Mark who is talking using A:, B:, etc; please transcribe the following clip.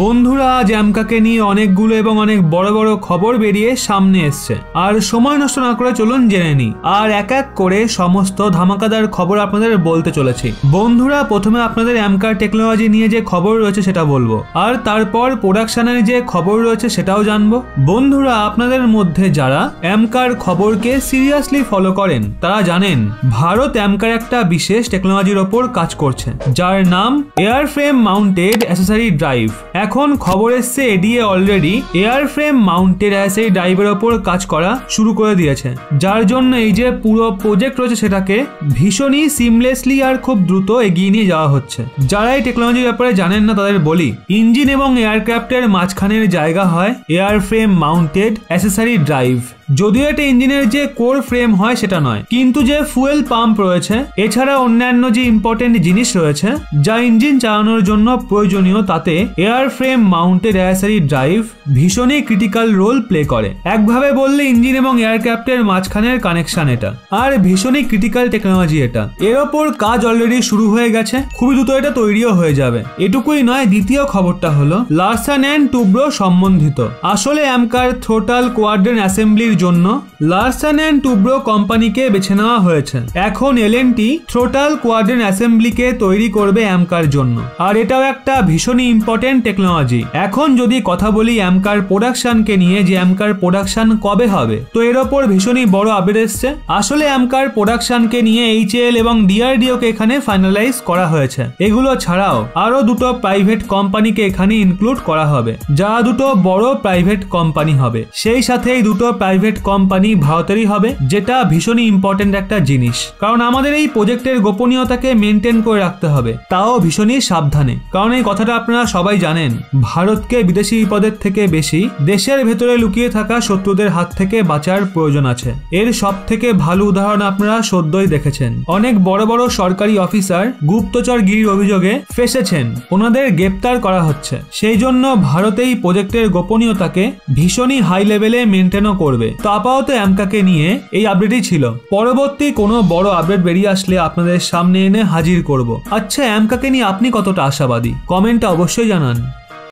A: বন্ধুরা, আজ অ্যামকাকে নিয়ে অনেকগুলো এবং অনেক বড় বড় খবর বেরিয়ে সামনে এসছে, আর সময় নষ্ট না করে চলুন জেনে নিই। আর এক এক করে সমস্ত ধামাকাদার খবর আপনাদের বলতে চলেছি। বন্ধুরা, প্রথমে আপনাদের অ্যামকার টেকনোলজি নিয়ে যে খবর রয়েছে সেটা বলবো, আর তারপর প্রোডাকশনের যে খবর রয়েছে সেটাও জানবো। বন্ধুরা, আপনাদের মধ্যে যারা অ্যামকার খবরকে সিরিয়াসলি ফলো করেন তারা জানেন ভারত অ্যামকার একটা বিশেষ টেকনোলজির ওপর কাজ করছে, যার নাম এয়ারফ্রেম মাউন্টেড অ্যাক্সেসরি ড্রাইভ। এখন খবর এসছে ADA already airframe mounted accessory ড্রাইভের ওপর কাজ করা শুরু করে দিয়েছে, যার জন্য এই যে পুরো প্রজেক্ট রয়েছে সেটাকে ভীষণই সিমলেসলি আর খুব দ্রুত এগিয়ে নিয়ে যাওয়া হচ্ছে। যারা এই টেকনোলজির ব্যাপারে জানেন না তাদের বলি, ইঞ্জিন এবং এয়ারক্রাফটের মাঝখানের জায়গা হয় এয়ারফ্রেম মাউন্টেড অ্যাক্সেসরি ড্রাইভ। যদিও এটা ইঞ্জিনের যে কোর ফ্রেম হয় সেটা নয়, কিন্তু যে ফুয়েল পাম্প রয়েছে এছাড়া অন্যান্য যে ইম্পর্টেন্ট জিনিস রয়েছে যা ইঞ্জিন চালানোর জন্য প্রয়োজনীয়, তাতে এয়ারফ্রেম মাউন্টেড অ্যাক্সেসরি ড্রাইভ ভীষণই ক্রিটিক্যাল রোল প্লে করে। একভাবে বললে ইঞ্জিন এবং এয়ারক্রাফটের মাঝখানের কানেকশন এটা, আর ভীষণই ক্রিটিক্যাল টেকনোলজি এটা। এর ওপর কাজ অলরেডি শুরু হয়ে গেছে, খুবই দ্রুত এটা তৈরিও হয়ে যাবে। এটুকুই নয়, দ্বিতীয় খবরটা হলো লারসন অ্যান্ড টুব্রো সম্বন্ধিত। আসলে অ্যামকার থ্রোটল কোয়াড্রেন্ট অ্যাসেম্বলির জন্য লারসন অ্যান্ড টুব্রো কোম্পানিকে বেছে নেওয়া হয়েছে। এখন এলএনটি থ্রোটল কোয়াড্রেন্ট অ্যাসেম্বলিকে তৈরি করবে অ্যামকার জন্য, আর এটাও একটা ভীষণই ইম্পর্টেন্ট টেকনোলজি। এখন যদি কথা বলি অ্যামকার প্রোডাকশনকে নিয়ে, যে অ্যামকার প্রোডাকশন কবে হবে, তো এর ওপর ভীষণই বড় আপডেট এসছে। আসলে অ্যামকার প্রোডাকশনকে নিয়ে এইচএএল এবং ডিআরডিও কে এখানে ফাইনালাইজ করা হয়েছে। এগুলো ছাড়াও আরো দুটো প্রাইভেট কোম্পানিকে এখানে ইনক্লুড করা হবে, যা দুটো বড় প্রাইভেট কোম্পানি হবে। সেই সাথে এই দুটো প্রাইভেট কোম্পানি ভারতেরই হবে, যেটা ভীষণই ইম্পর্টেন্ট একটা জিনিস, কারণ আমাদের এই প্রজেক্টের গোপনীয়তাকে মেনটেন করে রাখতে হবে, তাও ভীষণই সাবধানে। কারণ এই কথাটা আপনারা সবাই জানেন, ভারতকে বিদেশি বিপদের থেকে বেশি দেশের ভেতরে লুকিয়ে থাকা শত্রুদের হাত থেকে বাঁচার প্রয়োজন আছে। এর সব থেকে ভালো উদাহরণ আপনারা সদ্যই দেখেছেন। অনেক বড় বড় সরকারি অফিসার গুপ্তচরগিরির অভিযোগে ফেসেছেন, ওনাদের গ্রেপ্তার করা হচ্ছে। সেই জন্য ভারত এই প্রজেক্টের গোপনীয়তাকে ভীষণই হাই লেভেলে মেনটেনও করবে। তো আপাতত অ্যামকাকে নিয়ে এই আপডেটই ছিল। পরবর্তী কোনো বড় আপডেট বেরিয়ে আসলে আপনাদের সামনে এনে হাজির করব। আচ্ছা, অ্যামকাকে নিয়ে আপনি কতটা আশাবাদী কমেন্টে অবশ্যই জানান।